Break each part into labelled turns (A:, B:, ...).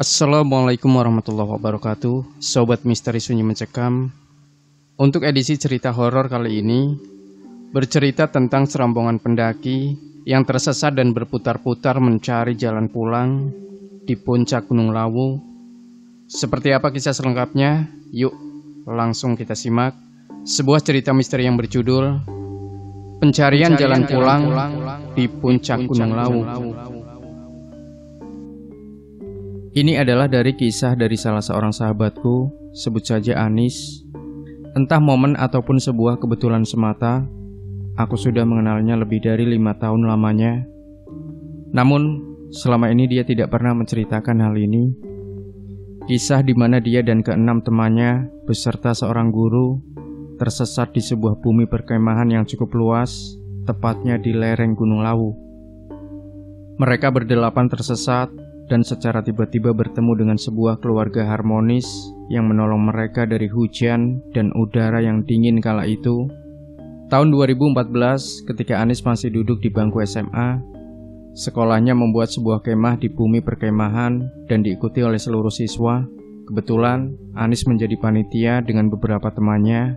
A: Assalamualaikum warahmatullahi wabarakatuh. Sobat Misteri Sunyi Mencekam. Untuk edisi cerita horor kali ini bercerita tentang serombongan pendaki yang tersesat dan berputar-putar mencari jalan pulang di puncak Gunung Lawu. Seperti apa kisah selengkapnya? Yuk langsung kita simak sebuah cerita misteri yang berjudul Pencarian Jalan Pulang di Puncak Gunung Lawu. Ini adalah dari kisah dari salah seorang sahabatku, sebut saja Anis. Entah momen ataupun sebuah kebetulan semata, aku sudah mengenalnya lebih dari 5 tahun lamanya. Namun, selama ini dia tidak pernah menceritakan hal ini. Kisah di mana dia dan ke-6 temannya, beserta seorang guru, tersesat di sebuah bumi perkemahan yang cukup luas, tepatnya di lereng Gunung Lawu. Mereka berdelapan tersesat, dan secara tiba-tiba bertemu dengan sebuah keluarga harmonis yang menolong mereka dari hujan dan udara yang dingin kala itu. Tahun 2014, ketika Anis masih duduk di bangku SMA, sekolahnya membuat sebuah kemah di bumi perkemahan dan diikuti oleh seluruh siswa. Kebetulan, Anis menjadi panitia dengan beberapa temannya.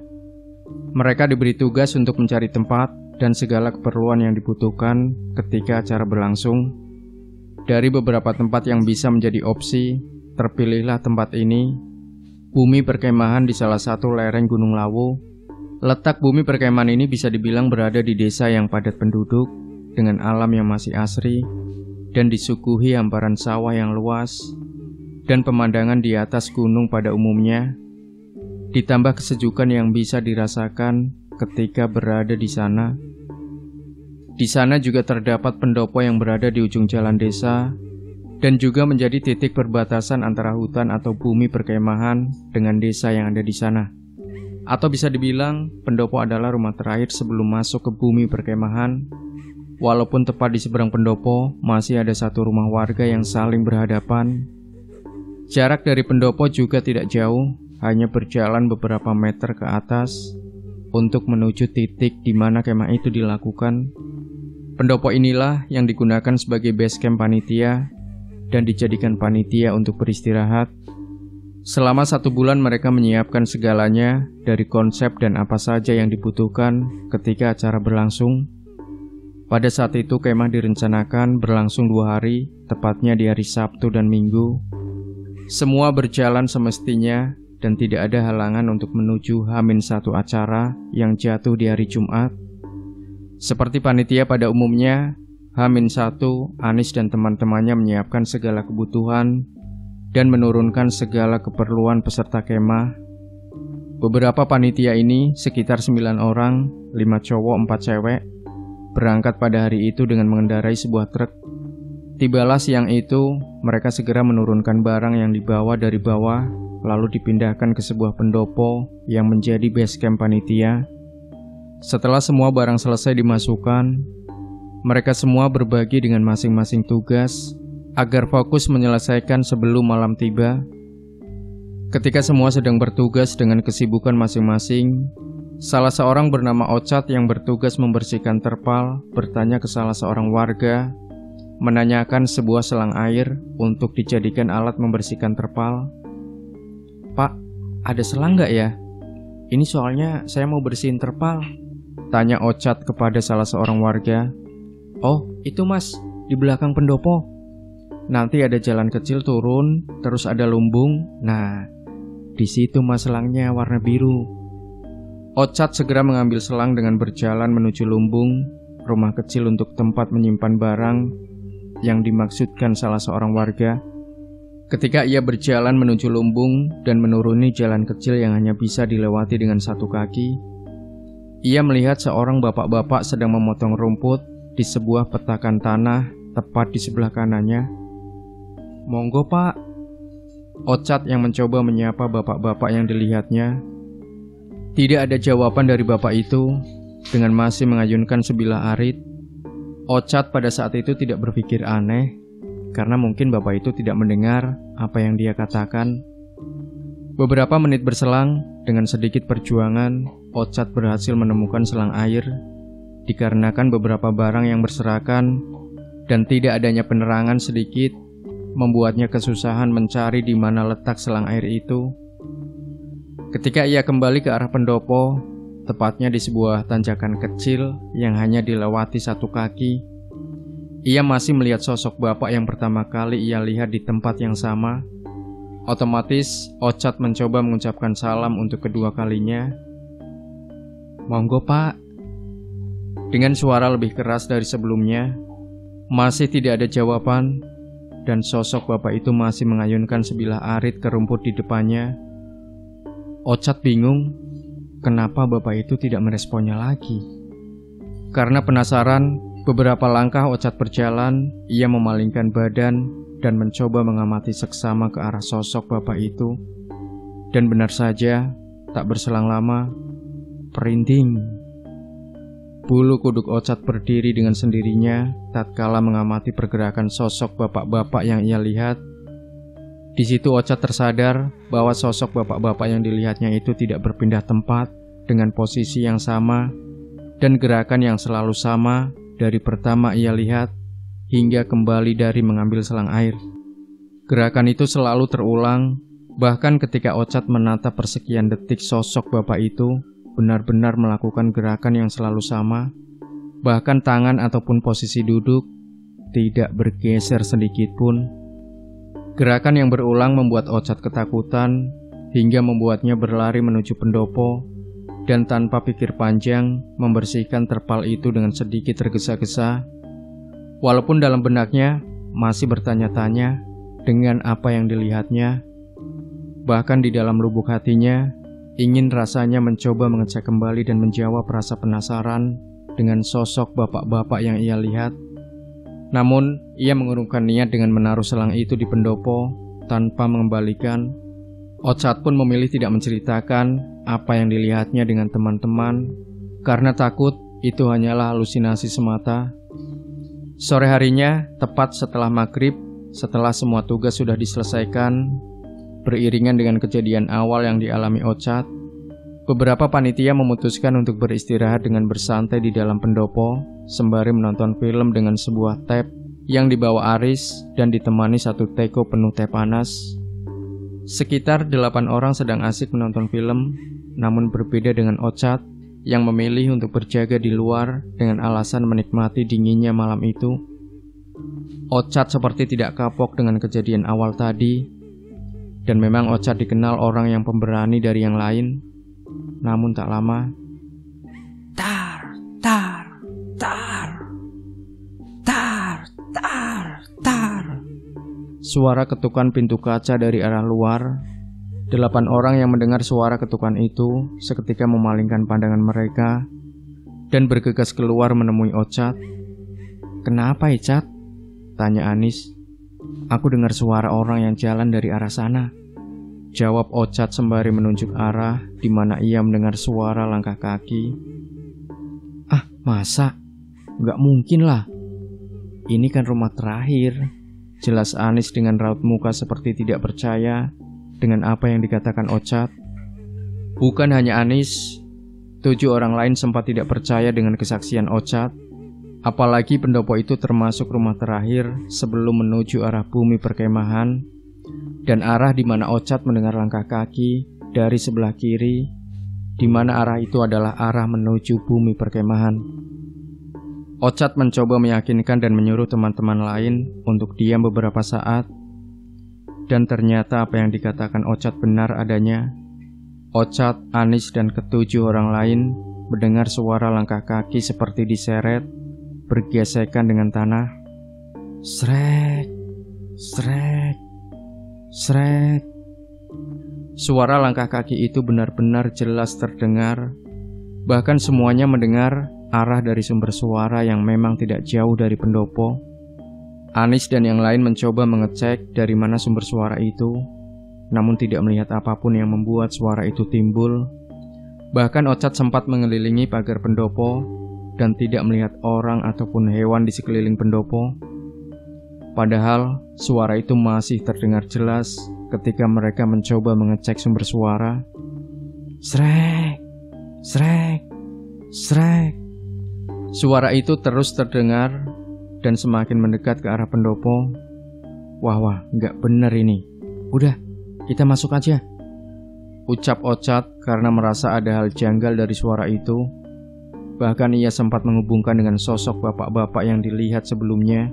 A: Mereka diberi tugas untuk mencari tempat dan segala keperluan yang dibutuhkan ketika acara berlangsung. Dari beberapa tempat yang bisa menjadi opsi, terpilihlah tempat ini, bumi perkemahan di salah satu lereng Gunung Lawu. Letak bumi perkemahan ini bisa dibilang berada di desa yang padat penduduk, dengan alam yang masih asri, dan disuguhi hamparan sawah yang luas, dan pemandangan di atas gunung pada umumnya, ditambah kesejukan yang bisa dirasakan ketika berada di sana. Di sana juga terdapat pendopo yang berada di ujung jalan desa dan juga menjadi titik perbatasan antara hutan atau bumi perkemahan dengan desa yang ada di sana. Atau bisa dibilang, pendopo adalah rumah terakhir sebelum masuk ke bumi perkemahan. Walaupun tepat di seberang pendopo, masih ada satu rumah warga yang saling berhadapan. Jarak dari pendopo juga tidak jauh, hanya berjalan beberapa meter ke atas untuk menuju titik di mana kemah itu dilakukan. Pendopo inilah yang digunakan sebagai base camp panitia dan dijadikan panitia untuk beristirahat. Selama 1 bulan mereka menyiapkan segalanya dari konsep dan apa saja yang dibutuhkan ketika acara berlangsung. Pada saat itu kemah direncanakan berlangsung 2 hari, tepatnya di hari Sabtu dan Minggu. Semua berjalan semestinya dan tidak ada halangan untuk menuju H-1 acara yang jatuh di hari Jumat. Seperti panitia pada umumnya, H-1, Anis dan teman-temannya menyiapkan segala kebutuhan dan menurunkan segala keperluan peserta kemah. Beberapa panitia ini, sekitar 9 orang, 5 cowok, 4 cewek, berangkat pada hari itu dengan mengendarai sebuah truk. Tibalah siang itu, mereka segera menurunkan barang yang dibawa dari bawah, lalu dipindahkan ke sebuah pendopo yang menjadi base camp panitia. Setelah semua barang selesai dimasukkan, mereka semua berbagi dengan masing-masing tugas agar fokus menyelesaikan sebelum malam tiba. Ketika semua sedang bertugas dengan kesibukan masing-masing, salah seorang bernama Ocat yang bertugas membersihkan terpal bertanya ke salah seorang warga, menanyakan sebuah selang air untuk dijadikan alat membersihkan terpal. "Pak, ada selang nggak ya? Ini soalnya saya mau bersihin terpal," tanya Ocat kepada salah seorang warga. "Oh, itu mas, di belakang pendopo. Nanti ada jalan kecil turun, terus ada lumbung. Nah, di situ mas selangnya warna biru." Ocat segera mengambil selang dengan berjalan menuju lumbung, rumah kecil untuk tempat menyimpan barang yang dimaksudkan salah seorang warga. Ketika ia berjalan menuju lumbung dan menuruni jalan kecil yang hanya bisa dilewati dengan 1 kaki, ia melihat seorang bapak-bapak sedang memotong rumput di sebuah petakan tanah tepat di sebelah kanannya. "Monggo pak," Ocat yang mencoba menyapa bapak-bapak yang dilihatnya. Tidak ada jawaban dari bapak itu. Dengan masih mengayunkan sebilah arit, Ocat pada saat itu tidak berpikir aneh, karena mungkin bapak itu tidak mendengar apa yang dia katakan. Beberapa menit berselang, dengan sedikit perjuangan, Ocat berhasil menemukan selang air. Dikarenakan beberapa barang yang berserakan dan tidak adanya penerangan sedikit, membuatnya kesusahan mencari di mana letak selang air itu. Ketika ia kembali ke arah pendopo, tepatnya di sebuah tanjakan kecil yang hanya dilewati satu kaki, ia masih melihat sosok bapak yang pertama kali ia lihat di tempat yang sama. Otomatis, Ochad mencoba mengucapkan salam untuk kedua kalinya. "Monggo, Pak." Dengan suara lebih keras dari sebelumnya. Masih tidak ada jawaban, dan sosok bapak itu masih mengayunkan sebilah arit ke rumput di depannya. Ochad bingung, kenapa bapak itu tidak meresponnya lagi. Karena penasaran, beberapa langkah Ochad berjalan, ia memalingkan badan dan mencoba mengamati seksama ke arah sosok bapak itu. Dan benar saja, tak berselang lama, perinding. Bulu kuduk Ochad berdiri dengan sendirinya tatkala mengamati pergerakan sosok bapak-bapak yang ia lihat. Di situ Ochad tersadar bahwa sosok bapak-bapak yang dilihatnya itu tidak berpindah tempat dengan posisi yang sama dan gerakan yang selalu sama dari pertama ia lihat hingga kembali dari mengambil selang air. Gerakan itu selalu terulang, bahkan ketika Ochad menatap persekian detik sosok bapak itu benar-benar melakukan gerakan yang selalu sama, bahkan tangan ataupun posisi duduk tidak bergeser sedikit pun. Gerakan yang berulang membuat Ochad ketakutan hingga membuatnya berlari menuju pendopo dan tanpa pikir panjang membersihkan terpal itu dengan sedikit tergesa-gesa. Walaupun dalam benaknya masih bertanya-tanya dengan apa yang dilihatnya, bahkan di dalam lubuk hatinya ingin rasanya mencoba mengecek kembali dan menjawab rasa penasaran dengan sosok bapak-bapak yang ia lihat. Namun, ia mengurungkan niat dengan menaruh selang itu di pendopo tanpa mengembalikan. Ochad pun memilih tidak menceritakan apa yang dilihatnya dengan teman-teman karena takut itu hanyalah halusinasi semata. Sore harinya, tepat setelah maghrib, setelah semua tugas sudah diselesaikan, beriringan dengan kejadian awal yang dialami Ochad, beberapa panitia memutuskan untuk beristirahat dengan bersantai di dalam pendopo sembari menonton film dengan sebuah tab yang dibawa Aris dan ditemani satu teko penuh teh panas. Sekitar 8 orang sedang asik menonton film, namun berbeda dengan Ochad yang memilih untuk berjaga di luar dengan alasan menikmati dinginnya malam itu. Ochad seperti tidak kapok dengan kejadian awal tadi. Dan memang Ochad dikenal orang yang pemberani dari yang lain. Namun tak lama, tar, tar, tar, tar, tar, tar. Suara ketukan pintu kaca dari arah luar. 8 orang yang mendengar suara ketukan itu seketika memalingkan pandangan mereka dan bergegas keluar menemui Ochad. "Kenapa, Ochad?" tanya Anis. "Aku dengar suara orang yang jalan dari arah sana," jawab Ochad sembari menunjuk arah di mana ia mendengar suara langkah kaki. "Ah, masa? Nggak mungkin lah. Ini kan rumah terakhir," jelas Anis dengan raut muka seperti tidak percaya dengan apa yang dikatakan Ochad. Bukan hanya Anis, 7 orang lain sempat tidak percaya dengan kesaksian Ochad. Apalagi pendopo itu termasuk rumah terakhir sebelum menuju arah bumi perkemahan dan arah di mana Ochad mendengar langkah kaki dari sebelah kiri, di mana arah itu adalah arah menuju bumi perkemahan. Ochad mencoba meyakinkan dan menyuruh teman-teman lain untuk diam beberapa saat, dan ternyata apa yang dikatakan Ochad benar adanya. Ochad, Anis, dan ke-7 orang lain mendengar suara langkah kaki seperti diseret, bergesekan dengan tanah. Srek, srek, srek. Suara langkah kaki itu benar-benar jelas terdengar. Bahkan semuanya mendengar arah dari sumber suara yang memang tidak jauh dari pendopo. Anis dan yang lain mencoba mengecek dari mana sumber suara itu, namun tidak melihat apapun yang membuat suara itu timbul. Bahkan Ochad sempat mengelilingi pagar pendopo dan tidak melihat orang ataupun hewan di sekeliling pendopo. Padahal suara itu masih terdengar jelas ketika mereka mencoba mengecek sumber suara. Srek, srek, srek. Suara itu terus terdengar dan semakin mendekat ke arah pendopo. Wah, nggak bener ini. Udah, kita masuk aja. Ucap Ochad karena merasa ada hal janggal dari suara itu. Bahkan ia sempat menghubungkan dengan sosok bapak-bapak yang dilihat sebelumnya.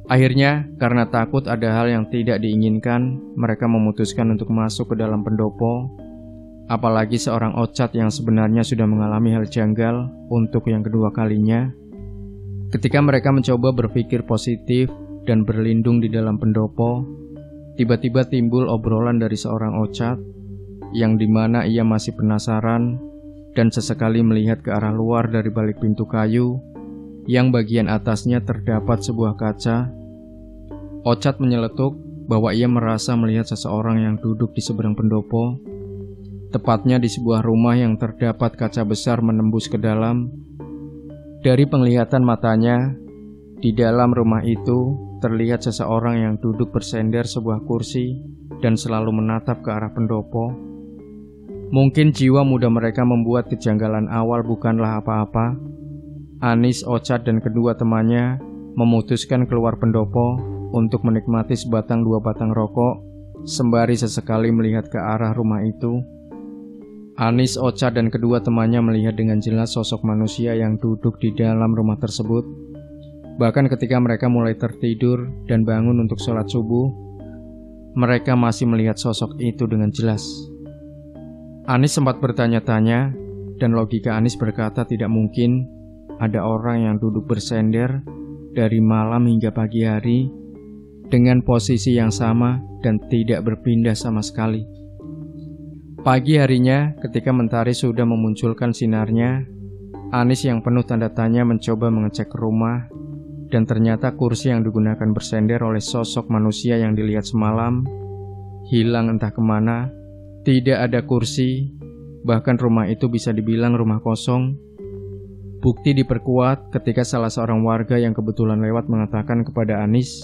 A: Akhirnya, karena takut ada hal yang tidak diinginkan, mereka memutuskan untuk masuk ke dalam pendopo. Apalagi seorang Ochad yang sebenarnya sudah mengalami hal janggal untuk yang kedua kalinya. Ketika mereka mencoba berpikir positif dan berlindung di dalam pendopo, tiba-tiba timbul obrolan dari seorang Ochad yang dimana ia masih penasaran dan sesekali melihat ke arah luar dari balik pintu kayu yang bagian atasnya terdapat sebuah kaca. Ochad menyeletuk bahwa ia merasa melihat seseorang yang duduk di seberang pendopo, tepatnya di sebuah rumah yang terdapat kaca besar menembus ke dalam. Dari penglihatan matanya, di dalam rumah itu terlihat seseorang yang duduk bersender sebuah kursi dan selalu menatap ke arah pendopo. Mungkin jiwa muda mereka membuat kejanggalan awal bukanlah apa-apa. Anis, Ochad, dan kedua temannya memutuskan keluar pendopo untuk menikmati sebatang dua batang rokok, sembari sesekali melihat ke arah rumah itu. Anis, Ochad, dan kedua temannya melihat dengan jelas sosok manusia yang duduk di dalam rumah tersebut. Bahkan ketika mereka mulai tertidur dan bangun untuk sholat subuh, mereka masih melihat sosok itu dengan jelas. Anis sempat bertanya-tanya, dan logika Anis berkata tidak mungkin ada orang yang duduk bersender dari malam hingga pagi hari dengan posisi yang sama dan tidak berpindah sama sekali. Pagi harinya, ketika mentari sudah memunculkan sinarnya, Anis yang penuh tanda tanya mencoba mengecek rumah, dan ternyata kursi yang digunakan bersender oleh sosok manusia yang dilihat semalam hilang entah kemana. Tidak ada kursi, bahkan rumah itu bisa dibilang rumah kosong. Bukti diperkuat ketika salah seorang warga yang kebetulan lewat mengatakan kepada Anis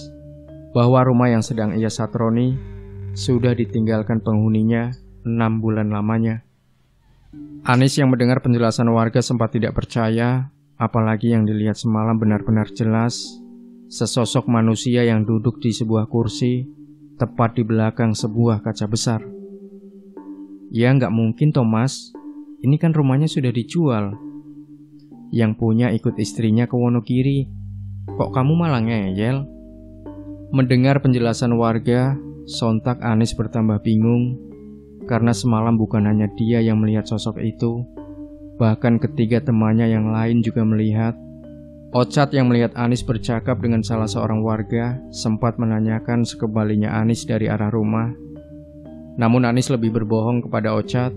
A: bahwa rumah yang sedang ia satroni sudah ditinggalkan penghuninya 6 bulan lamanya. Anis yang mendengar penjelasan warga sempat tidak percaya, apalagi yang dilihat semalam benar-benar jelas, sesosok manusia yang duduk di sebuah kursi tepat di belakang sebuah kaca besar. Ya nggak mungkin Thomas, ini kan rumahnya sudah dijual. Yang punya ikut istrinya ke Wonogiri. Kok kamu malah ngeyel? Mendengar penjelasan warga, sontak Anis bertambah bingung. Karena semalam bukan hanya dia yang melihat sosok itu, bahkan ketiga temannya yang lain juga melihat. Ochad yang melihat Anis bercakap dengan salah seorang warga sempat menanyakan sekembalinya Anis dari arah rumah. Namun Anis lebih berbohong kepada Ochad.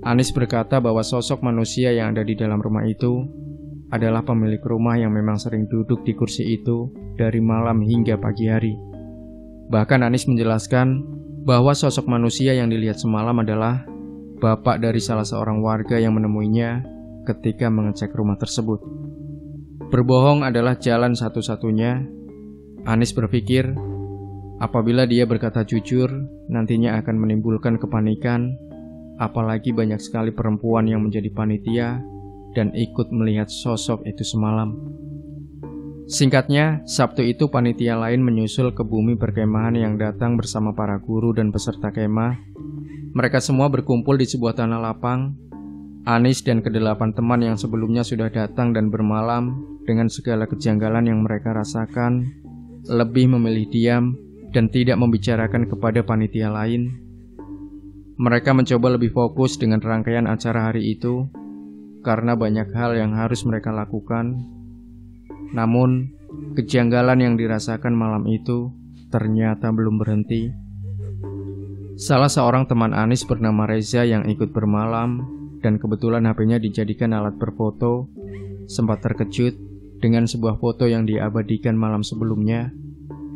A: Anis berkata bahwa sosok manusia yang ada di dalam rumah itu adalah pemilik rumah yang memang sering duduk di kursi itu dari malam hingga pagi hari. Bahkan Anis menjelaskan bahwa sosok manusia yang dilihat semalam adalah bapak dari salah seorang warga yang menemuinya ketika mengecek rumah tersebut. Berbohong adalah jalan satu-satunya. Anis berpikir, apabila dia berkata jujur, nantinya akan menimbulkan kepanikan, apalagi banyak sekali perempuan yang menjadi panitia dan ikut melihat sosok itu semalam. Singkatnya, Sabtu itu panitia lain menyusul ke bumi perkemahan yang datang bersama para guru dan peserta kemah. Mereka semua berkumpul di sebuah tanah lapang. Anis dan kedelapan teman yang sebelumnya sudah datang dan bermalam dengan segala kejanggalan yang mereka rasakan, lebih memilih diam dan tidak membicarakan kepada panitia lain. Mereka mencoba lebih fokus dengan rangkaian acara hari itu, karena banyak hal yang harus mereka lakukan. Namun, kejanggalan yang dirasakan malam itu ternyata belum berhenti. Salah seorang teman Anis bernama Reza yang ikut bermalam dan kebetulan HP-nya dijadikan alat berfoto, sempat terkejut dengan sebuah foto yang diabadikan malam sebelumnya.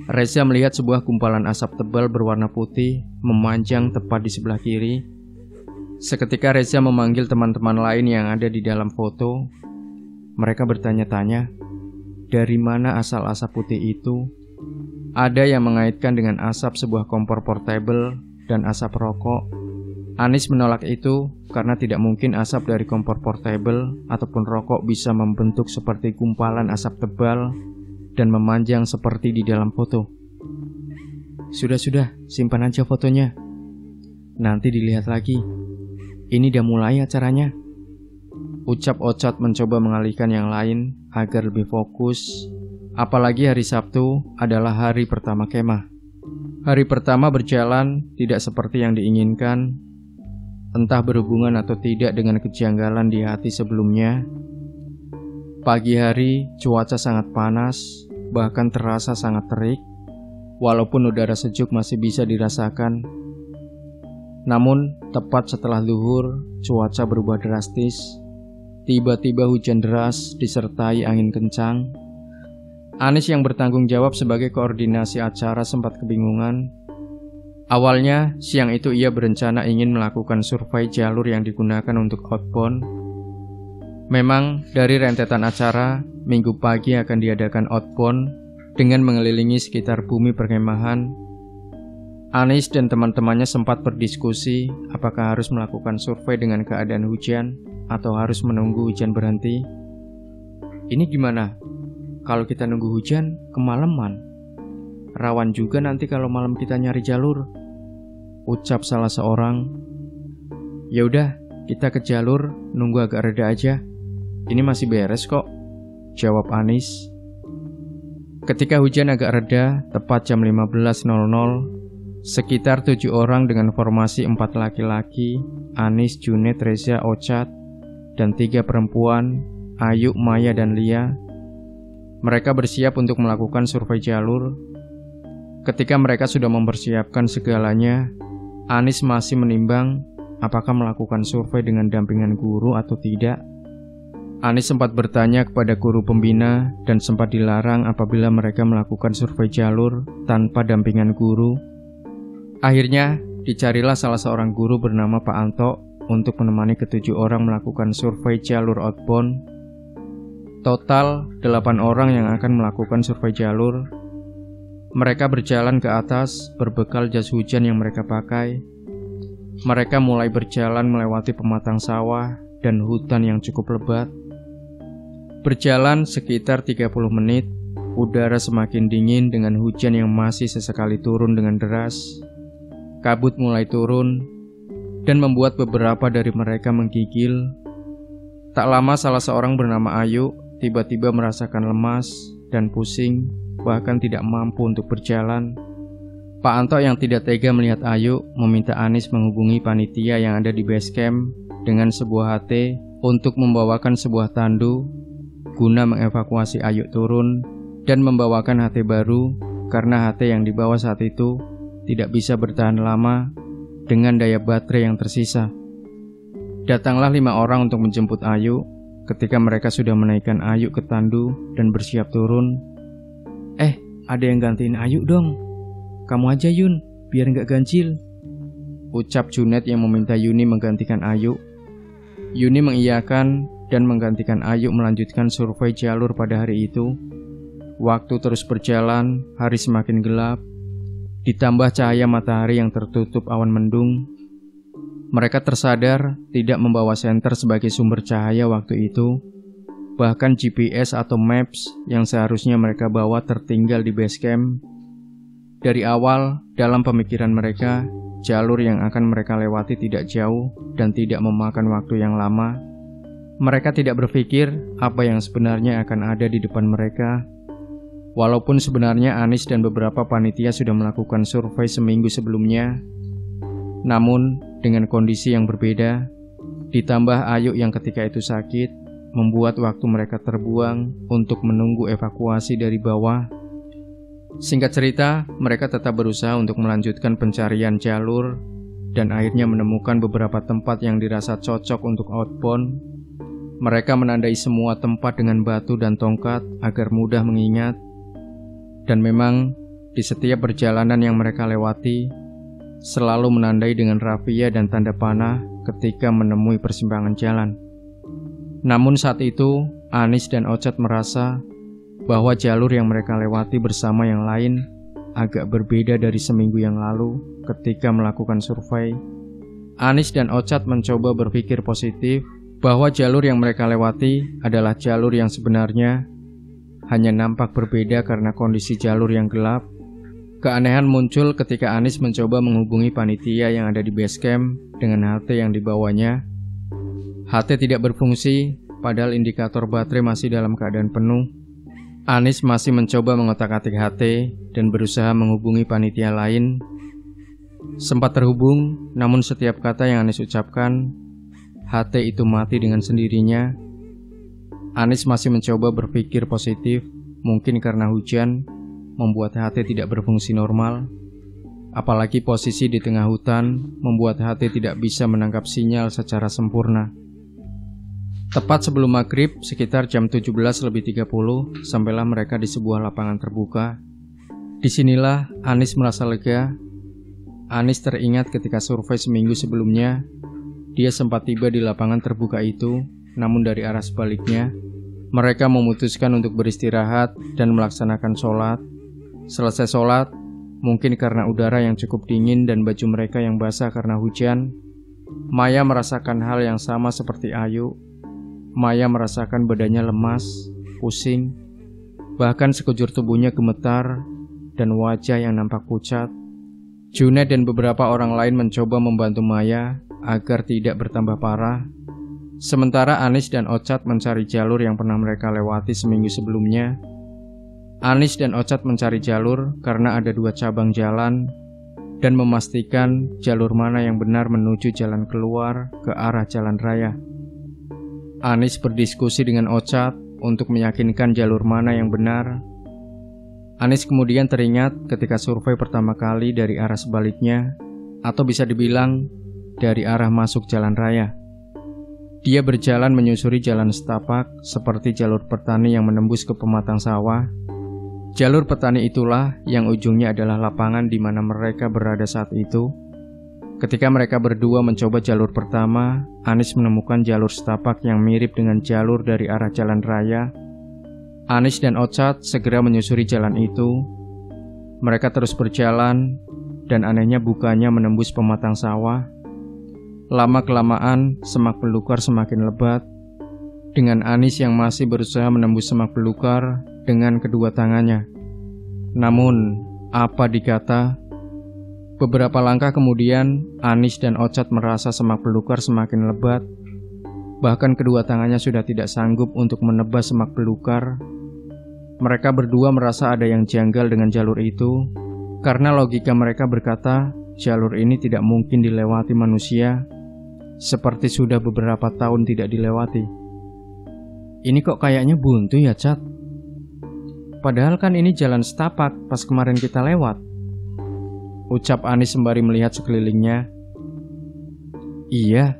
A: Reza melihat sebuah gumpalan asap tebal berwarna putih memanjang tepat di sebelah kiri. Seketika Reza memanggil teman-teman lain yang ada di dalam foto. Mereka bertanya-tanya, dari mana asal asap putih itu? Ada yang mengaitkan dengan asap sebuah kompor portable dan asap rokok. Anis menolak itu karena tidak mungkin asap dari kompor portable ataupun rokok bisa membentuk seperti gumpalan asap tebal dan memanjang seperti di dalam foto. Sudah, simpan aja fotonya. Nanti dilihat lagi. Ini udah mulai acaranya. Ucap Ocad mencoba mengalihkan yang lain agar lebih fokus. Apalagi hari Sabtu adalah hari pertama kemah. Hari pertama berjalan tidak seperti yang diinginkan. Entah berhubungan atau tidak dengan kejanggalan di hati sebelumnya. Pagi hari cuaca sangat panas, bahkan terasa sangat terik. Walaupun udara sejuk masih bisa dirasakan. Namun, tepat setelah zuhur, cuaca berubah drastis. Tiba-tiba hujan deras disertai angin kencang. Anis yang bertanggung jawab sebagai koordinasi acara sempat kebingungan. Awalnya, siang itu ia berencana ingin melakukan survei jalur yang digunakan untuk outbound. Memang, dari rentetan acara, minggu pagi akan diadakan outbound dengan mengelilingi sekitar bumi perkemahan. Anis dan teman-temannya sempat berdiskusi apakah harus melakukan survei dengan keadaan hujan atau harus menunggu hujan berhenti. Ini gimana? Kalau kita nunggu hujan, kemalaman. Rawan juga nanti kalau malam kita nyari jalur. Ucap salah seorang. Ya udah, kita ke jalur, nunggu agak reda aja. Ini masih beres kok, jawab Anis. Ketika hujan agak reda, tepat jam 15.00, sekitar 7 orang dengan formasi 4 laki-laki, Anis, Junet, Reza, Ocad, dan 3 perempuan, Ayu, Maya, dan Lia. Mereka bersiap untuk melakukan survei jalur. Ketika mereka sudah mempersiapkan segalanya, Anis masih menimbang apakah melakukan survei dengan dampingan guru atau tidak. Anis sempat bertanya kepada guru pembina dan sempat dilarang apabila mereka melakukan survei jalur tanpa dampingan guru. Akhirnya, dicarilah salah seorang guru bernama Pak Anto untuk menemani ke-7 orang melakukan survei jalur outbound. Total 8 orang yang akan melakukan survei jalur. Mereka berjalan ke atas berbekal jas hujan yang mereka pakai. Mereka mulai berjalan melewati pematang sawah dan hutan yang cukup lebat. Berjalan sekitar 30 menit, udara semakin dingin dengan hujan yang masih sesekali turun dengan deras. Kabut mulai turun dan membuat beberapa dari mereka menggigil. Tak lama salah seorang bernama Ayu tiba-tiba merasakan lemas dan pusing, bahkan tidak mampu untuk berjalan. Pak Anto yang tidak tega melihat Ayu meminta Anis menghubungi panitia yang ada di base camp dengan sebuah HT untuk membawakan sebuah tandu guna mengevakuasi Ayu turun dan membawakan HT baru karena HT yang dibawa saat itu tidak bisa bertahan lama dengan daya baterai yang tersisa. Datanglah 5 orang untuk menjemput Ayu. Ketika mereka sudah menaikkan Ayu ke tandu dan bersiap turun, ada yang gantiin Ayu dong. Kamu aja Yun, biar nggak ganjil, ucap Junet yang meminta Yuni menggantikan Ayu. Yuni mengiyakan dan menggantikan Ayu melanjutkan survei jalur pada hari itu. Waktu terus berjalan, hari semakin gelap. Ditambah cahaya matahari yang tertutup awan mendung. Mereka tersadar tidak membawa senter sebagai sumber cahaya waktu itu. Bahkan GPS atau maps yang seharusnya mereka bawa tertinggal di base camp. Dari awal, dalam pemikiran mereka, jalur yang akan mereka lewati tidak jauh dan tidak memakan waktu yang lama. Mereka tidak berpikir apa yang sebenarnya akan ada di depan mereka. Walaupun sebenarnya Anis dan beberapa panitia sudah melakukan survei seminggu sebelumnya, namun dengan kondisi yang berbeda, ditambah Ayu yang ketika itu sakit, membuat waktu mereka terbuang untuk menunggu evakuasi dari bawah. Singkat cerita, mereka tetap berusaha untuk melanjutkan pencarian jalur dan akhirnya menemukan beberapa tempat yang dirasa cocok untuk outbound. Mereka menandai semua tempat dengan batu dan tongkat agar mudah mengingat. Dan memang, di setiap perjalanan yang mereka lewati, selalu menandai dengan rafia dan tanda panah ketika menemui persimpangan jalan. Namun saat itu, Anis dan Ocad merasa bahwa jalur yang mereka lewati bersama yang lain agak berbeda dari seminggu yang lalu ketika melakukan survei. Anis dan Ocad mencoba berpikir positif bahwa jalur yang mereka lewati adalah jalur yang sebenarnya, hanya nampak berbeda karena kondisi jalur yang gelap. Keanehan muncul ketika Anis mencoba menghubungi panitia yang ada di base camp dengan HT yang dibawanya. HT tidak berfungsi, padahal indikator baterai masih dalam keadaan penuh. Anis masih mencoba mengotak-atik HT dan berusaha menghubungi panitia lain. Sempat terhubung, namun setiap kata yang Anis ucapkan, HT itu mati dengan sendirinya. Anis masih mencoba berpikir positif, mungkin karena hujan membuat HT tidak berfungsi normal. Apalagi posisi di tengah hutan membuat HT tidak bisa menangkap sinyal secara sempurna. Tepat sebelum maghrib, sekitar jam 17.30, sampailah mereka di sebuah lapangan terbuka. Disinilah Anis merasa lega. Anis teringat ketika survei seminggu sebelumnya, dia sempat tiba di lapangan terbuka itu, namun dari arah sebaliknya. Mereka memutuskan untuk beristirahat dan melaksanakan sholat. Selesai sholat, mungkin karena udara yang cukup dingin dan baju mereka yang basah karena hujan, Maya merasakan hal yang sama seperti Ayu. Maya merasakan badannya lemas, pusing, bahkan sekujur tubuhnya gemetar dan wajah yang nampak pucat. Junaid dan beberapa orang lain mencoba membantu Maya agar tidak bertambah parah. Sementara Anis dan Ochad mencari jalur yang pernah mereka lewati seminggu sebelumnya. Anis dan Ochad mencari jalur karena ada 2 cabang jalan dan memastikan jalur mana yang benar menuju jalan keluar ke arah jalan raya. Anis berdiskusi dengan Ochad untuk meyakinkan jalur mana yang benar. Anis kemudian teringat ketika survei pertama kali dari arah sebaliknya, atau bisa dibilang dari arah masuk jalan raya. Dia berjalan menyusuri jalan setapak seperti jalur petani yang menembus ke pematang sawah. Jalur petani itulah yang ujungnya adalah lapangan di mana mereka berada saat itu. Ketika mereka berdua mencoba jalur pertama, Anis menemukan jalur setapak yang mirip dengan jalur dari arah jalan raya. Anis dan Ochad segera menyusuri jalan itu. Mereka terus berjalan, dan anehnya bukannya menembus pematang sawah. Lama-kelamaan, semak belukar semakin lebat, dengan Anis yang masih berusaha menembus semak belukar dengan kedua tangannya. Namun, apa dikata, beberapa langkah kemudian, Anis dan Ochad merasa semak belukar semakin lebat. Bahkan kedua tangannya sudah tidak sanggup untuk menebas semak belukar. Mereka berdua merasa ada yang janggal dengan jalur itu, karena logika mereka berkata, jalur ini tidak mungkin dilewati manusia, seperti sudah beberapa tahun tidak dilewati. Ini kok kayaknya buntu ya, Chat? Padahal kan ini jalan setapak pas kemarin kita lewat, ucap Anis sembari melihat sekelilingnya. Iya,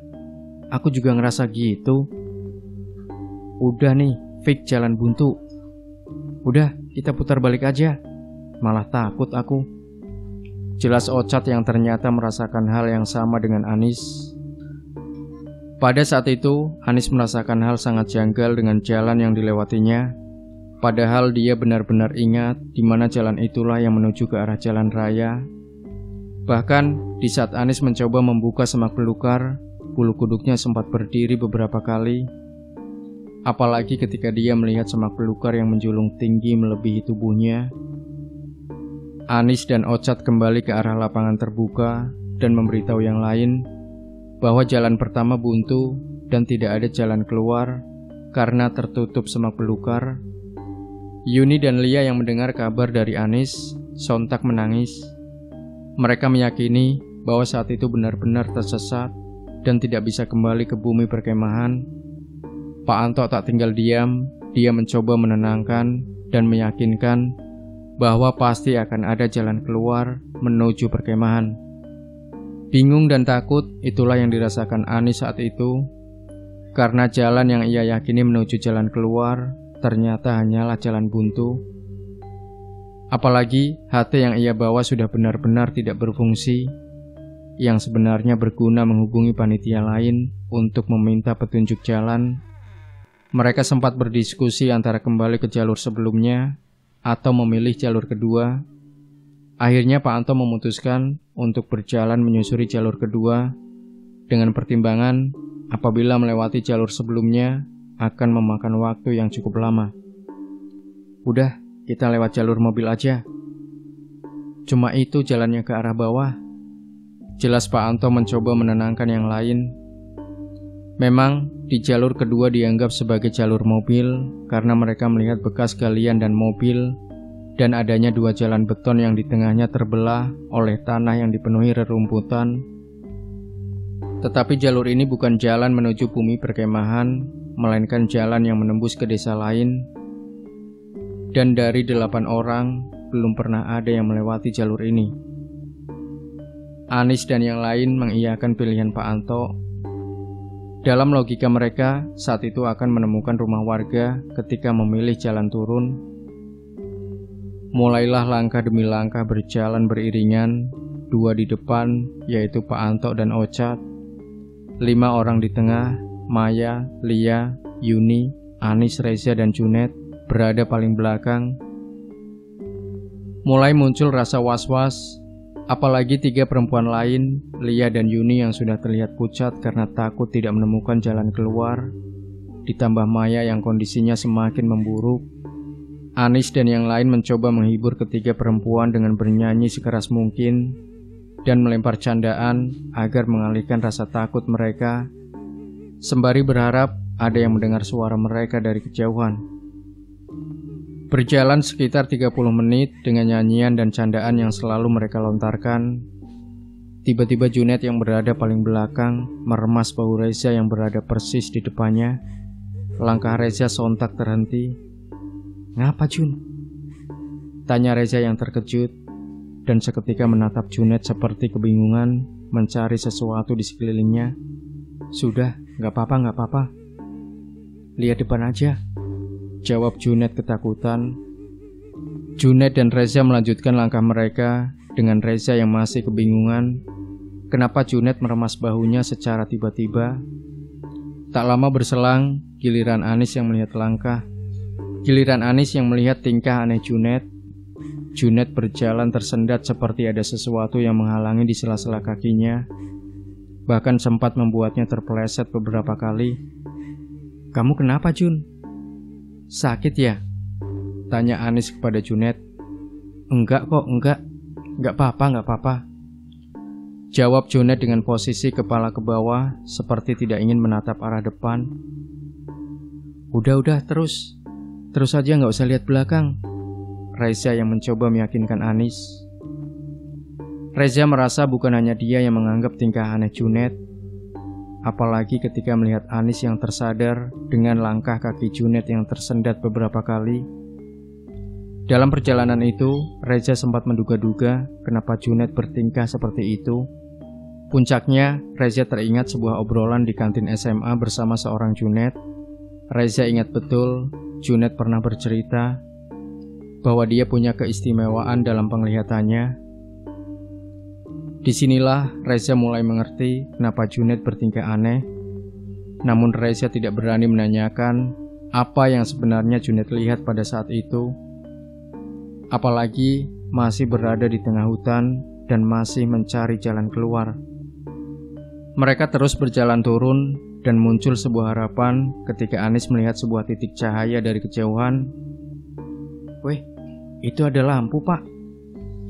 A: aku juga ngerasa gitu. Udah nih, fix jalan buntu. Udah, kita putar balik aja. Malah takut aku. Jelas Ochad yang ternyata merasakan hal yang sama dengan Anis. Pada saat itu, Anis merasakan hal sangat janggal dengan jalan yang dilewatinya. Padahal dia benar-benar ingat di mana jalan itulah yang menuju ke arah jalan raya. Bahkan, di saat Anis mencoba membuka semak belukar, bulu kuduknya sempat berdiri beberapa kali. Apalagi ketika dia melihat semak belukar yang menjulung tinggi melebihi tubuhnya. Anis dan Ochad kembali ke arah lapangan terbuka dan memberitahu yang lain bahwa jalan pertama buntu dan tidak ada jalan keluar karena tertutup semak belukar. Yuni dan Lia yang mendengar kabar dari Anis sontak menangis. Mereka meyakini bahwa saat itu benar-benar tersesat dan tidak bisa kembali ke bumi perkemahan. Pak Anto tak tinggal diam, dia mencoba menenangkan dan meyakinkan bahwa pasti akan ada jalan keluar menuju perkemahan. Bingung dan takut itulah yang dirasakan Anis saat itu, karena jalan yang ia yakini menuju jalan keluar ternyata hanyalah jalan buntu. Apalagi HT yang ia bawa sudah benar-benar tidak berfungsi, yang sebenarnya berguna menghubungi panitia lain untuk meminta petunjuk jalan. Mereka sempat berdiskusi antara kembali ke jalur sebelumnya atau memilih jalur kedua. Akhirnya Pak Anto memutuskan untuk berjalan menyusuri jalur kedua dengan pertimbangan apabila melewati jalur sebelumnya akan memakan waktu yang cukup lama. Udah, kita lewat jalur mobil aja. Cuma itu jalannya ke arah bawah. Jelas Pak Anto mencoba menenangkan yang lain. Memang di jalur kedua dianggap sebagai jalur mobil karena mereka melihat bekas galian dan mobil, dan adanya dua jalan beton yang di tengahnya terbelah oleh tanah yang dipenuhi rerumputan. Tetapi jalur ini bukan jalan menuju bumi perkemahan, melainkan jalan yang menembus ke desa lain. Dan dari 8 orang, belum pernah ada yang melewati jalur ini. Anis dan yang lain mengiyakan pilihan Pak Anto. Dalam logika mereka, saat itu akan menemukan rumah warga ketika memilih jalan turun. Mulailah langkah demi langkah berjalan beriringan, 2 di depan, yaitu Pak Anto dan Ocat, 5 orang di tengah, Maya, Lia, Yuni, Anis, Reza, dan Junet berada paling belakang. Mulai muncul rasa was-was, apalagi 3 perempuan lain, Lia dan Yuni yang sudah terlihat pucat karena takut tidak menemukan jalan keluar, ditambah Maya yang kondisinya semakin memburuk. Anis dan yang lain mencoba menghibur ketiga perempuan dengan bernyanyi sekeras mungkin dan melempar candaan agar mengalihkan rasa takut mereka, sembari berharap ada yang mendengar suara mereka dari kejauhan. Berjalan sekitar 30 menit dengan nyanyian dan candaan yang selalu mereka lontarkan. Tiba-tiba Junet yang berada paling belakang meremas bahu Reza yang berada persis di depannya. Langkah Reza sontak terhenti. "Ngapa, Jun?" tanya Reza yang terkejut, dan seketika menatap Junet seperti kebingungan mencari sesuatu di sekelilingnya. "Sudah, gak apa-apa. Lihat depan aja," jawab Junet ketakutan. Junet dan Reza melanjutkan langkah mereka dengan Reza yang masih kebingungan kenapa Junet meremas bahunya secara tiba-tiba. Tak lama berselang, giliran Anis yang melihat tingkah aneh Junet. Junet berjalan tersendat seperti ada sesuatu yang menghalangi di sela-sela kakinya, bahkan sempat membuatnya terpeleset beberapa kali. "Kamu kenapa, Jun? Sakit ya?" tanya Anis kepada Junet. Enggak, gak apa-apa, jawab Junet dengan posisi kepala ke bawah seperti tidak ingin menatap arah depan. Udah, terus aja, gak usah lihat belakang," Reza yang mencoba meyakinkan Anis. Reza merasa bukan hanya dia yang menganggap tingkah aneh Junet, apalagi ketika melihat Anis yang tersadar dengan langkah kaki Junet yang tersendat beberapa kali. Dalam perjalanan itu, Reza sempat menduga-duga kenapa Junet bertingkah seperti itu. Puncaknya, Reza teringat sebuah obrolan di kantin SMA bersama seorang Junet. Reza ingat betul, Junet pernah bercerita bahwa dia punya keistimewaan dalam penglihatannya. Disinilah Reza mulai mengerti kenapa Junet bertingkah aneh. Namun Reza tidak berani menanyakan apa yang sebenarnya Junet lihat pada saat itu. Apalagi masih berada di tengah hutan dan masih mencari jalan keluar. Mereka terus berjalan turun dan muncul sebuah harapan ketika Anis melihat sebuah titik cahaya dari kejauhan. "Weh, itu ada lampu, Pak.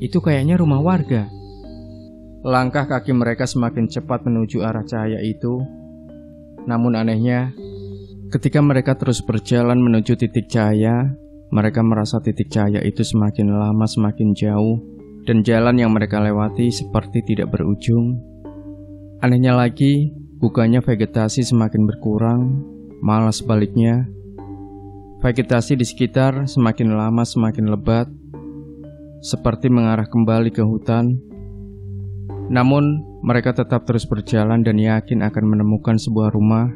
A: Itu kayaknya rumah warga." Langkah kaki mereka semakin cepat menuju arah cahaya itu. Namun anehnya, ketika mereka terus berjalan menuju titik cahaya, mereka merasa titik cahaya itu semakin lama semakin jauh, dan jalan yang mereka lewati seperti tidak berujung. Anehnya lagi, bukannya vegetasi semakin berkurang, malah sebaliknya. Vegetasi di sekitar semakin lama semakin lebat, seperti mengarah kembali ke hutan. Namun, mereka tetap terus berjalan dan yakin akan menemukan sebuah rumah.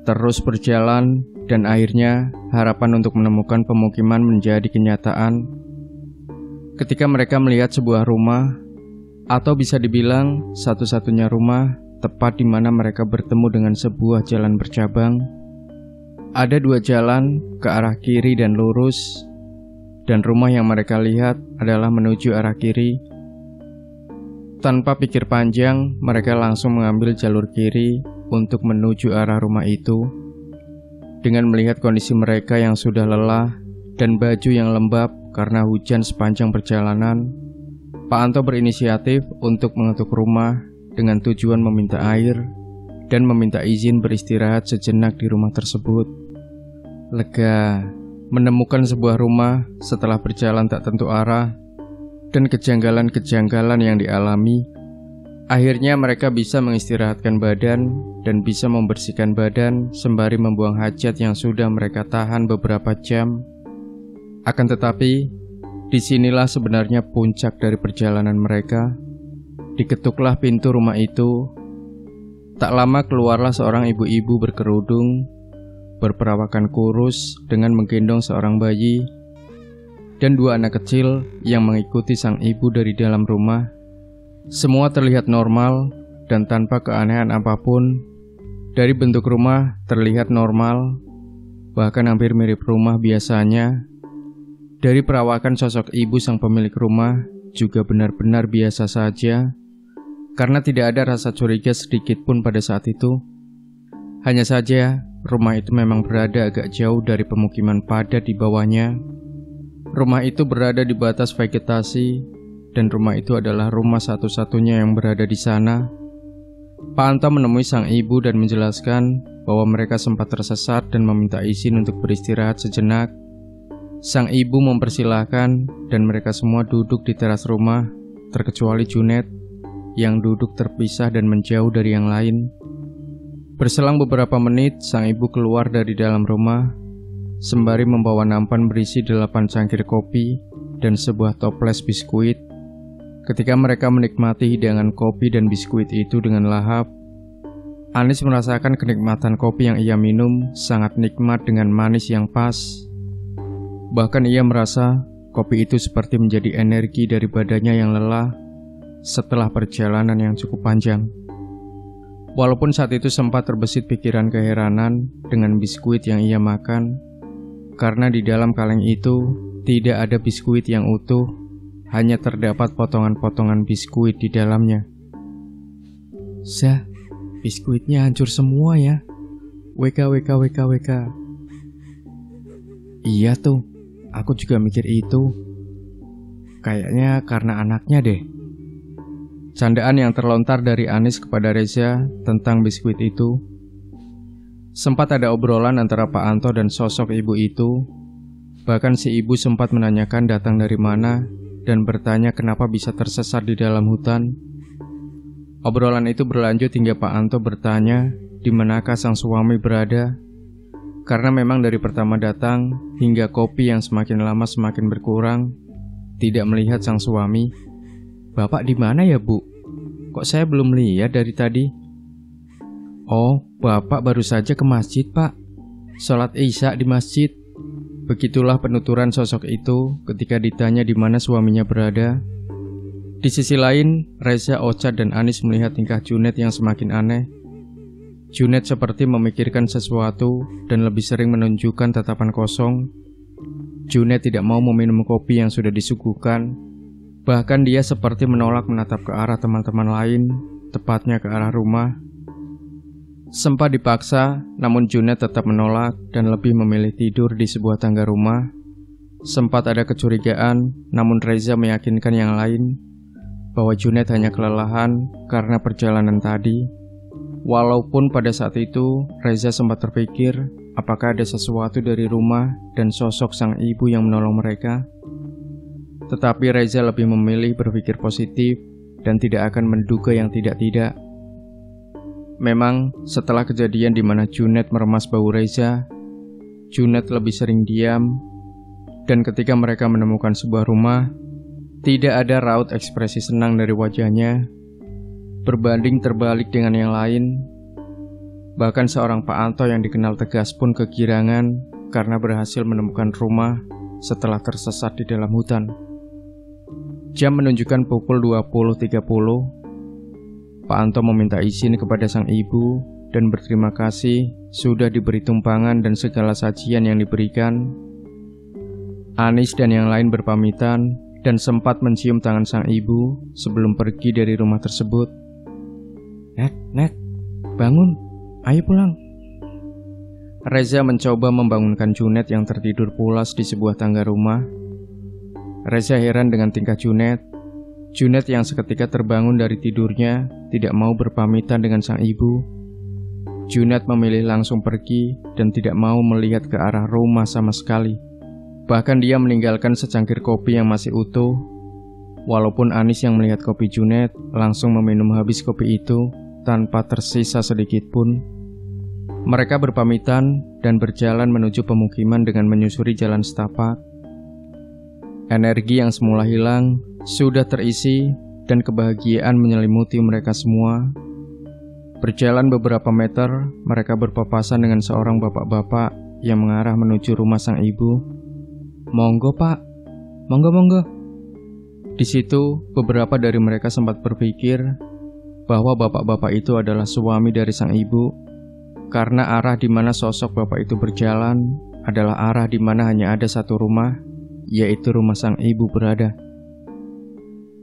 A: Terus berjalan, dan akhirnya harapan untuk menemukan pemukiman menjadi kenyataan. Ketika mereka melihat sebuah rumah, atau bisa dibilang satu-satunya rumah, tepat di mana mereka bertemu dengan sebuah jalan bercabang. Ada 2 jalan ke arah kiri dan lurus, dan rumah yang mereka lihat adalah menuju arah kiri. Tanpa pikir panjang, mereka langsung mengambil jalur kiri untuk menuju arah rumah itu. Dengan melihat kondisi mereka yang sudah lelah dan baju yang lembab karena hujan sepanjang perjalanan, Pak Anto berinisiatif untuk mengetuk rumah dengan tujuan meminta air dan meminta izin beristirahat sejenak di rumah tersebut. Lega menemukan sebuah rumah setelah berjalan tak tentu arah dan kejanggalan-kejanggalan yang dialami. Akhirnya mereka bisa mengistirahatkan badan dan bisa membersihkan badan sembari membuang hajat yang sudah mereka tahan beberapa jam. Akan tetapi, disinilah sebenarnya puncak dari perjalanan mereka. Diketuklah pintu rumah itu. Tak lama keluarlah seorang ibu-ibu berkerudung, berperawakan kurus dengan menggendong seorang bayi, dan dua anak kecil yang mengikuti sang ibu dari dalam rumah. Semua terlihat normal dan tanpa keanehan apapun. Dari bentuk rumah terlihat normal, bahkan hampir mirip rumah biasanya. Dari perawakan sosok ibu sang pemilik rumah juga benar-benar biasa saja, karena tidak ada rasa curiga sedikit pun pada saat itu. Hanya saja, rumah itu memang berada agak jauh dari pemukiman padat di bawahnya. Rumah itu berada di batas vegetasi, dan rumah itu adalah rumah satu-satunya yang berada di sana. Pak Anto menemui sang ibu dan menjelaskan bahwa mereka sempat tersesat dan meminta izin untuk beristirahat sejenak. Sang ibu mempersilahkan dan mereka semua duduk di teras rumah, terkecuali Junet yang duduk terpisah dan menjauh dari yang lain. Berselang beberapa menit, sang ibu keluar dari dalam rumah sembari membawa nampan berisi 8 cangkir kopi dan sebuah toples biskuit. Ketika mereka menikmati hidangan kopi dan biskuit itu dengan lahap, Anis merasakan kenikmatan kopi yang ia minum sangat nikmat dengan manis yang pas. Bahkan ia merasa kopi itu seperti menjadi energi dari badannya yang lelah setelah perjalanan yang cukup panjang. Walaupun saat itu sempat terbesit pikiran keheranan dengan biskuit yang ia makan, karena di dalam kaleng itu tidak ada biskuit yang utuh, hanya terdapat potongan-potongan biskuit di dalamnya. Biskuitnya hancur semua ya. WK. Iya tuh, aku juga mikir itu. Kayaknya karena anaknya deh. Candaan yang terlontar dari Anis kepada Reza tentang biskuit itu. Sempat ada obrolan antara Pak Anto dan sosok ibu itu. Bahkan si ibu sempat menanyakan datang dari mana dan bertanya kenapa bisa tersesat di dalam hutan. Obrolan itu berlanjut hingga Pak Anto bertanya di manakah sang suami berada. Karena memang dari pertama datang hingga kopi yang semakin lama semakin berkurang, tidak melihat sang suami. Bapak di mana ya, Bu? Kok saya belum lihat dari tadi? Oh, Bapak baru saja ke masjid, Pak. Sholat Isya di masjid. Begitulah penuturan sosok itu ketika ditanya di mana suaminya berada. Di sisi lain, Reza, Ocha, dan Anis melihat tingkah Junet yang semakin aneh. Junet seperti memikirkan sesuatu dan lebih sering menunjukkan tatapan kosong. Junet tidak mau meminum kopi yang sudah disuguhkan. Bahkan dia seperti menolak menatap ke arah teman-teman lain, tepatnya ke arah rumah. Sempat dipaksa, namun Junet tetap menolak dan lebih memilih tidur di sebuah tangga rumah. Sempat ada kecurigaan, namun Reza meyakinkan yang lain bahwa Junet hanya kelelahan karena perjalanan tadi. Walaupun pada saat itu Reza sempat terpikir apakah ada sesuatu dari rumah dan sosok sang ibu yang menolong mereka. Tetapi Reza lebih memilih berpikir positif dan tidak akan menduga yang tidak-tidak. Memang setelah kejadian di mana Junet meremas bau Reza, Junet lebih sering diam. Dan ketika mereka menemukan sebuah rumah, tidak ada raut ekspresi senang dari wajahnya. Berbanding terbalik dengan yang lain. Bahkan seorang Pak Anto yang dikenal tegas pun kegirangan karena berhasil menemukan rumah setelah tersesat di dalam hutan. Jam menunjukkan pukul 20.30. Pak Anto meminta izin kepada sang ibu dan berterima kasih sudah diberi tumpangan dan segala sajian yang diberikan. Anis dan yang lain berpamitan dan sempat mencium tangan sang ibu sebelum pergi dari rumah tersebut. Net, bangun, ayo pulang. Reza mencoba membangunkan Junet yang tertidur pulas di sebuah tangga rumah. Reza heran dengan tingkah Junet. Junet yang seketika terbangun dari tidurnya tidak mau berpamitan dengan sang ibu. Junet memilih langsung pergi dan tidak mau melihat ke arah rumah sama sekali. Bahkan dia meninggalkan secangkir kopi yang masih utuh. Walaupun Anis yang melihat kopi Junet langsung meminum habis kopi itu tanpa tersisa sedikit pun. Mereka berpamitan dan berjalan menuju pemukiman dengan menyusuri jalan setapak. Energi yang semula hilang sudah terisi dan kebahagiaan menyelimuti mereka semua. Berjalan beberapa meter, mereka berpapasan dengan seorang bapak-bapak yang mengarah menuju rumah sang ibu. "Monggo pak, monggo." Di situ, beberapa dari mereka sempat berpikir bahwa bapak-bapak itu adalah suami dari sang ibu, karena arah di mana sosok bapak itu berjalan adalah arah di mana hanya ada satu rumah, yaitu rumah sang ibu berada.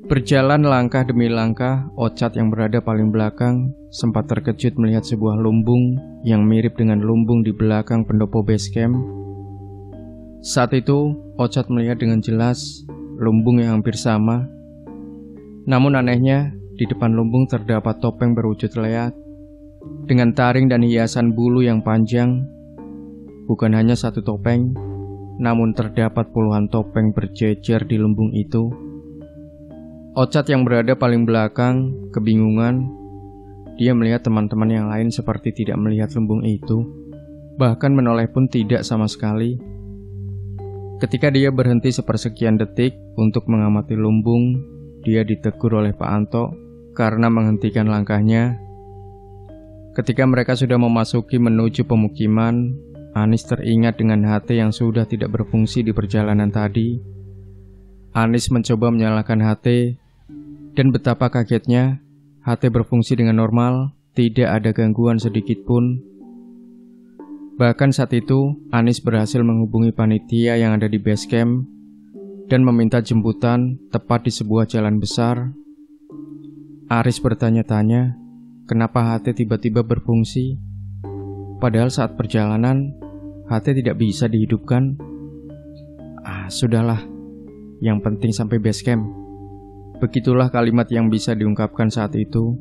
A: Berjalan langkah demi langkah, Ocat yang berada paling belakang sempat terkejut melihat sebuah lumbung yang mirip dengan lumbung di belakang pendopo base camp. Saat itu, Ocat melihat dengan jelas lumbung yang hampir sama. Namun anehnya, di depan lumbung terdapat topeng berwujud leak dengan taring dan hiasan bulu yang panjang. Bukan hanya satu topeng, namun terdapat puluhan topeng berjejer di lumbung itu. Ocat yang berada paling belakang kebingungan. Dia melihat teman-teman yang lain seperti tidak melihat lumbung itu, bahkan menoleh pun tidak sama sekali. Ketika dia berhenti sepersekian detik untuk mengamati lumbung, dia ditegur oleh Pak Anto karena menghentikan langkahnya. Ketika mereka sudah memasuki menuju pemukiman, Anis teringat dengan HT yang sudah tidak berfungsi di perjalanan tadi. Anis mencoba menyalakan HT, dan betapa kagetnya, HT berfungsi dengan normal, tidak ada gangguan sedikit pun. Bahkan saat itu, Anis berhasil menghubungi panitia yang ada di base camp dan meminta jemputan tepat di sebuah jalan besar. Aris bertanya-tanya, kenapa HT tiba-tiba berfungsi? Padahal saat perjalanan, HT tidak bisa dihidupkan. Sudahlah, yang penting sampai base camp. Begitulah kalimat yang bisa diungkapkan saat itu.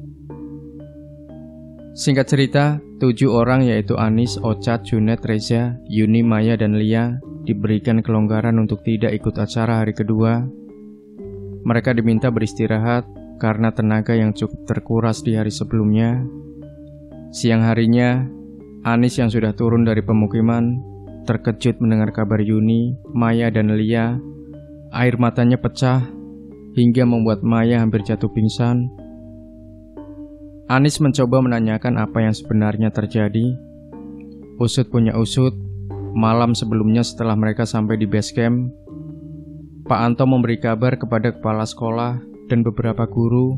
A: Singkat cerita, 7 orang yaitu Anis, Ocat, Junet, Reza, Yuni, Maya, dan Lia diberikan kelonggaran untuk tidak ikut acara hari kedua. Mereka diminta beristirahat karena tenaga yang cukup terkuras di hari sebelumnya. Siang harinya, Anis yang sudah turun dari pemukiman terkejut mendengar kabar Yuni, Maya, dan Lia. Air matanya pecah hingga membuat Maya hampir jatuh pingsan. Anis mencoba menanyakan apa yang sebenarnya terjadi. Usut punya usut, malam sebelumnya setelah mereka sampai di base camp, Pak Anto memberi kabar kepada kepala sekolah dan beberapa guru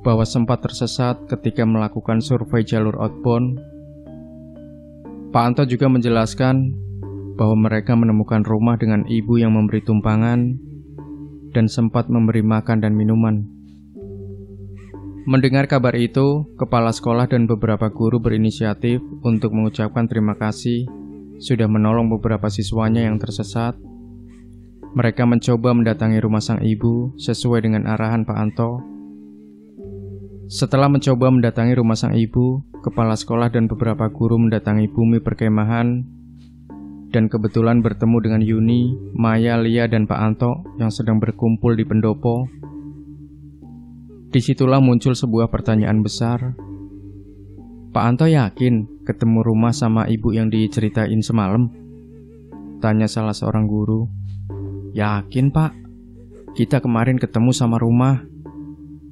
A: bahwa sempat tersesat ketika melakukan survei jalur outbound. Pak Anto juga menjelaskan bahwa mereka menemukan rumah dengan ibu yang memberi tumpangan dan sempat memberi makan dan minuman. Mendengar kabar itu, kepala sekolah dan beberapa guru berinisiatif untuk mengucapkan terima kasih sudah menolong beberapa siswanya yang tersesat. Mereka mencoba mendatangi rumah sang ibu sesuai dengan arahan Pak Anto. Setelah mencoba mendatangi rumah sang ibu, kepala sekolah dan beberapa guru mendatangi bumi perkemahan dan kebetulan bertemu dengan Yuni, Maya, Lia, dan Pak Anto yang sedang berkumpul di pendopo. Disitulah muncul sebuah pertanyaan besar. Pak Anto yakin ketemu rumah sama ibu yang diceritain semalam? Tanya salah seorang guru. Yakin pak, kita kemarin ketemu sama rumah.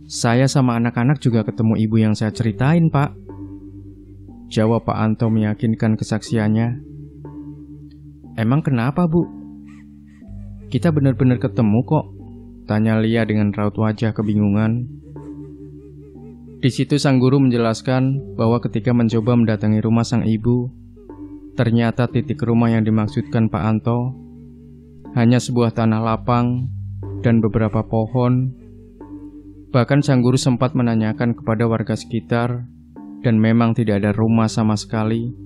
A: Saya sama anak-anak juga ketemu ibu yang saya ceritain pak. Jawab Pak Anto meyakinkan kesaksiannya. Emang kenapa bu? Kita benar-benar ketemu kok, tanya Lia dengan raut wajah kebingungan. Di situ sang guru menjelaskan bahwa ketika mencoba mendatangi rumah sang ibu, ternyata titik rumah yang dimaksudkan Pak Anto hanya sebuah tanah lapang dan beberapa pohon. Bahkan sang guru sempat menanyakan kepada warga sekitar dan memang tidak ada rumah sama sekali.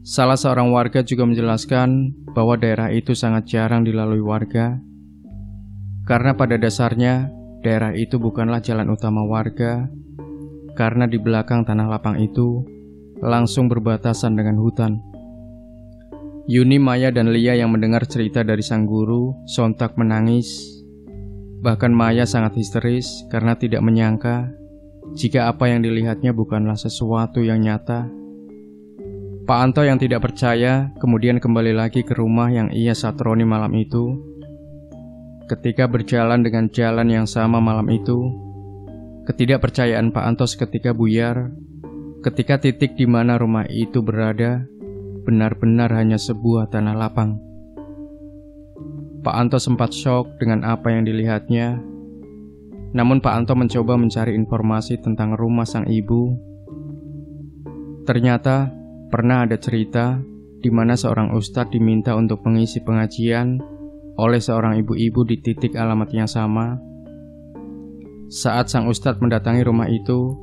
A: Salah seorang warga juga menjelaskan bahwa daerah itu sangat jarang dilalui warga. Karena pada dasarnya daerah itu bukanlah jalan utama warga, karena di belakang tanah lapang itu langsung berbatasan dengan hutan. Yuni, Maya, dan Lia yang mendengar cerita dari sang guru sontak menangis. Bahkan Maya sangat histeris karena tidak menyangka jika apa yang dilihatnya bukanlah sesuatu yang nyata. Pak Anto yang tidak percaya kemudian kembali lagi ke rumah yang ia satroni malam itu. Ketika berjalan dengan jalan yang sama malam itu, ketidakpercayaan Pak Anto seketika buyar ketika titik di mana rumah itu berada benar-benar hanya sebuah tanah lapang. Pak Anto sempat syok dengan apa yang dilihatnya. Namun Pak Anto mencoba mencari informasi tentang rumah sang ibu. Ternyata pernah ada cerita di mana seorang ustadz diminta untuk mengisi pengajian oleh seorang ibu-ibu di titik alamat yang sama. Saat sang ustadz mendatangi rumah itu,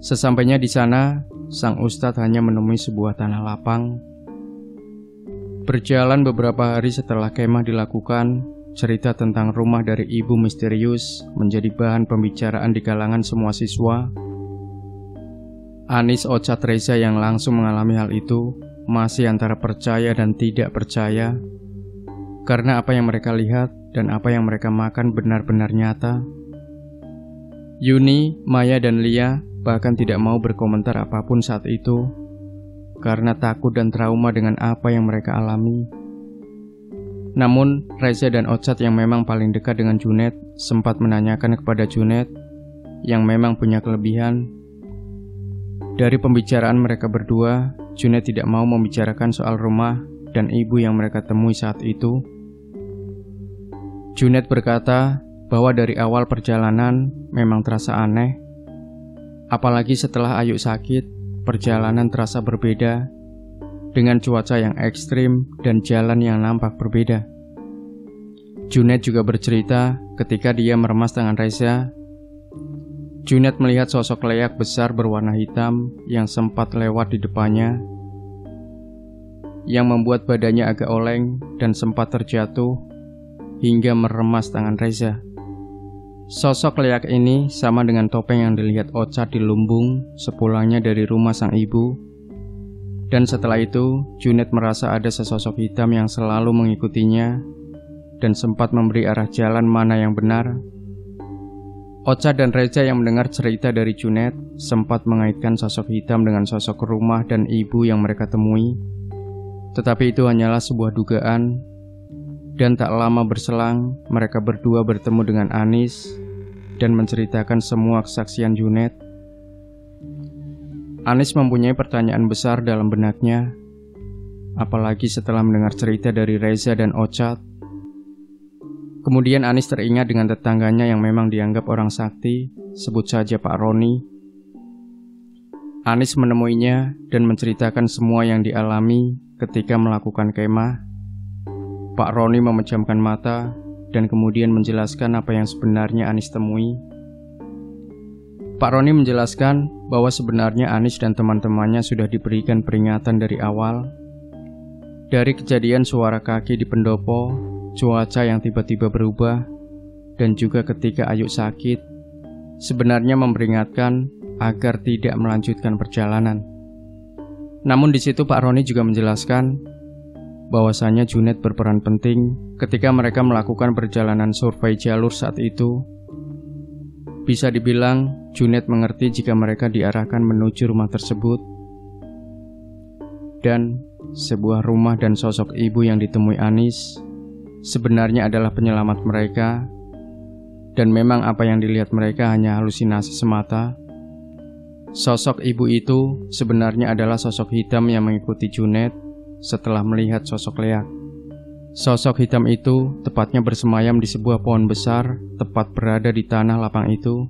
A: sesampainya di sana, sang ustadz hanya menemui sebuah tanah lapang. Berjalan beberapa hari setelah kemah dilakukan, cerita tentang rumah dari ibu misterius menjadi bahan pembicaraan di kalangan semua siswa. Anis, Ocat, Reza yang langsung mengalami hal itu masih antara percaya dan tidak percaya, karena apa yang mereka lihat dan apa yang mereka makan benar-benar nyata. Yuni, Maya, dan Lia bahkan tidak mau berkomentar apapun saat itu, karena takut dan trauma dengan apa yang mereka alami. Namun, Reza dan Ocat yang memang paling dekat dengan Junet sempat menanyakan kepada Junet yang memang punya kelebihan. Dari pembicaraan mereka berdua, Junet tidak mau membicarakan soal rumah dan ibu yang mereka temui saat itu. Junet berkata bahwa dari awal perjalanan memang terasa aneh. Apalagi setelah Ayu sakit, perjalanan terasa berbeda, dengan cuaca yang ekstrim dan jalan yang nampak berbeda. Junet juga bercerita ketika dia meremas tangan Reza. Junet melihat sosok leak besar berwarna hitam yang sempat lewat di depannya, yang membuat badannya agak oleng dan sempat terjatuh hingga meremas tangan Reza. Sosok leak ini sama dengan topeng yang dilihat Ocat di lumbung sepulangnya dari rumah sang ibu. Dan setelah itu, Junet merasa ada sesosok hitam yang selalu mengikutinya dan sempat memberi arah jalan mana yang benar. Ocat dan Reza yang mendengar cerita dari Junet sempat mengaitkan sosok hitam dengan sosok rumah dan ibu yang mereka temui. Tetapi itu hanyalah sebuah dugaan. Dan tak lama berselang, mereka berdua bertemu dengan Anis dan menceritakan semua kesaksian Junet. Anis mempunyai pertanyaan besar dalam benaknya, apalagi setelah mendengar cerita dari Reza dan Ocat. Kemudian Anis teringat dengan tetangganya yang memang dianggap orang sakti, sebut saja Pak Roni. Anis menemuinya dan menceritakan semua yang dialami ketika melakukan kemah. Pak Roni memejamkan mata dan kemudian menjelaskan apa yang sebenarnya Anis temui. Pak Roni menjelaskan bahwa sebenarnya Anis dan teman-temannya sudah diberikan peringatan dari awal. Dari kejadian suara kaki di pendopo, cuaca yang tiba-tiba berubah, dan juga ketika Ayu sakit, sebenarnya memperingatkan agar tidak melanjutkan perjalanan. Namun di situ Pak Roni juga menjelaskan bahwasanya Junet berperan penting ketika mereka melakukan perjalanan survei jalur saat itu. Bisa dibilang, Junet mengerti jika mereka diarahkan menuju rumah tersebut. Dan sebuah rumah dan sosok ibu yang ditemui Anis sebenarnya adalah penyelamat mereka. Dan memang apa yang dilihat mereka hanya halusinasi semata. Sosok ibu itu sebenarnya adalah sosok hitam yang mengikuti Junet setelah melihat sosok leak. Sosok hitam itu tepatnya bersemayam di sebuah pohon besar, tepat berada di tanah lapang itu.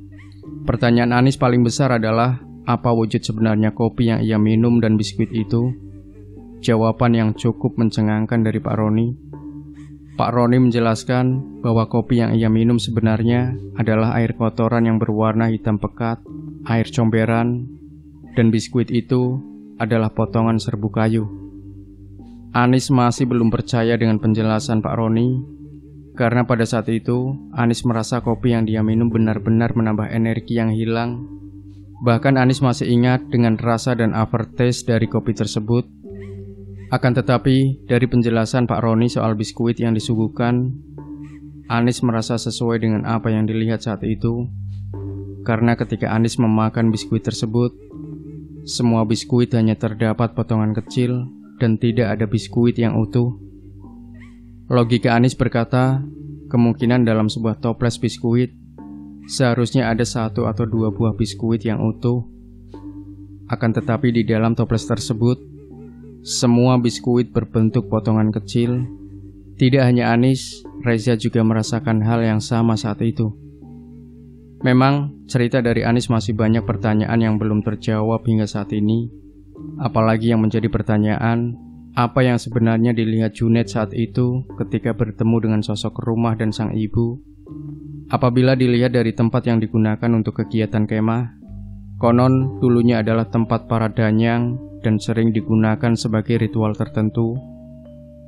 A: Pertanyaan Anis paling besar adalah, apa wujud sebenarnya kopi yang ia minum dan biskuit itu? Jawaban yang cukup mencengangkan dari Pak Roni. Pak Roni menjelaskan bahwa kopi yang ia minum sebenarnya adalah air kotoran yang berwarna hitam pekat, air comberan, dan biskuit itu adalah potongan serbuk kayu. Anis masih belum percaya dengan penjelasan Pak Roni. Karena pada saat itu, Anis merasa kopi yang dia minum benar-benar menambah energi yang hilang. Bahkan Anis masih ingat dengan rasa dan aftertaste dari kopi tersebut. Akan tetapi, dari penjelasan Pak Roni soal biskuit yang disuguhkan, Anis merasa sesuai dengan apa yang dilihat saat itu. Karena ketika Anis memakan biskuit tersebut, semua biskuit hanya terdapat potongan kecil dan tidak ada biskuit yang utuh. Logika Anis berkata, kemungkinan dalam sebuah toples biskuit seharusnya ada 1 atau 2 buah biskuit yang utuh. Akan tetapi di dalam toples tersebut, semua biskuit berbentuk potongan kecil. Tidak hanya Anis, Reza juga merasakan hal yang sama saat itu. Memang, cerita dari Anis masih banyak pertanyaan yang belum terjawab hingga saat ini. Apalagi yang menjadi pertanyaan, apa yang sebenarnya dilihat Junaid saat itu ketika bertemu dengan sosok rumah dan sang ibu? Apabila dilihat dari tempat yang digunakan untuk kegiatan kemah, konon dulunya adalah tempat para danyang dan sering digunakan sebagai ritual tertentu.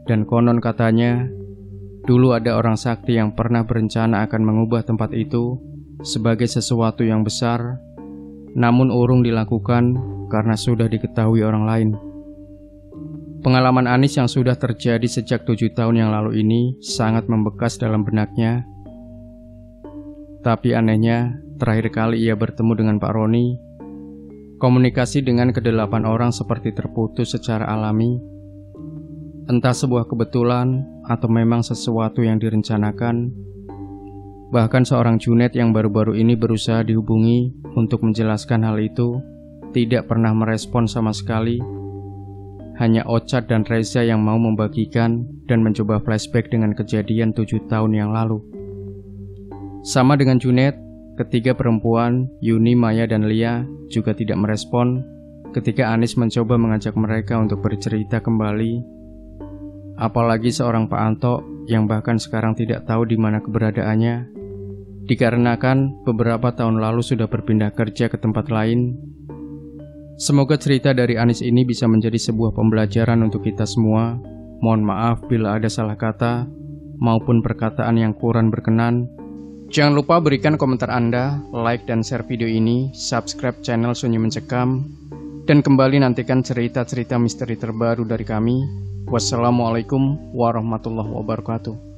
A: Dan konon katanya, dulu ada orang sakti yang pernah berencana akan mengubah tempat itu sebagai sesuatu yang besar, namun urung dilakukan karena sudah diketahui orang lain. Pengalaman Anis yang sudah terjadi sejak 7 tahun yang lalu ini sangat membekas dalam benaknya. Tapi anehnya, terakhir kali ia bertemu dengan Pak Roni, komunikasi dengan ke-8 orang seperti terputus secara alami. Entah sebuah kebetulan atau memang sesuatu yang direncanakan. Bahkan seorang Junaid yang baru-baru ini berusaha dihubungi untuk menjelaskan hal itu tidak pernah merespon sama sekali. Hanya Ochad dan Reza yang mau membagikan dan mencoba flashback dengan kejadian 7 tahun yang lalu. Sama dengan Junaid, ketiga perempuan, Yuni, Maya, dan Lia juga tidak merespon ketika Anis mencoba mengajak mereka untuk bercerita kembali. Apalagi seorang Pak Anto yang bahkan sekarang tidak tahu di mana keberadaannya, dikarenakan beberapa tahun lalu sudah berpindah kerja ke tempat lain. Semoga cerita dari Anis ini bisa menjadi sebuah pembelajaran untuk kita semua. Mohon maaf bila ada salah kata maupun perkataan yang kurang berkenan. Jangan lupa berikan komentar Anda, like dan share video ini, subscribe channel Sunyi Mencekam, dan kembali nantikan cerita-cerita misteri terbaru dari kami. Wassalamualaikum warahmatullahi wabarakatuh.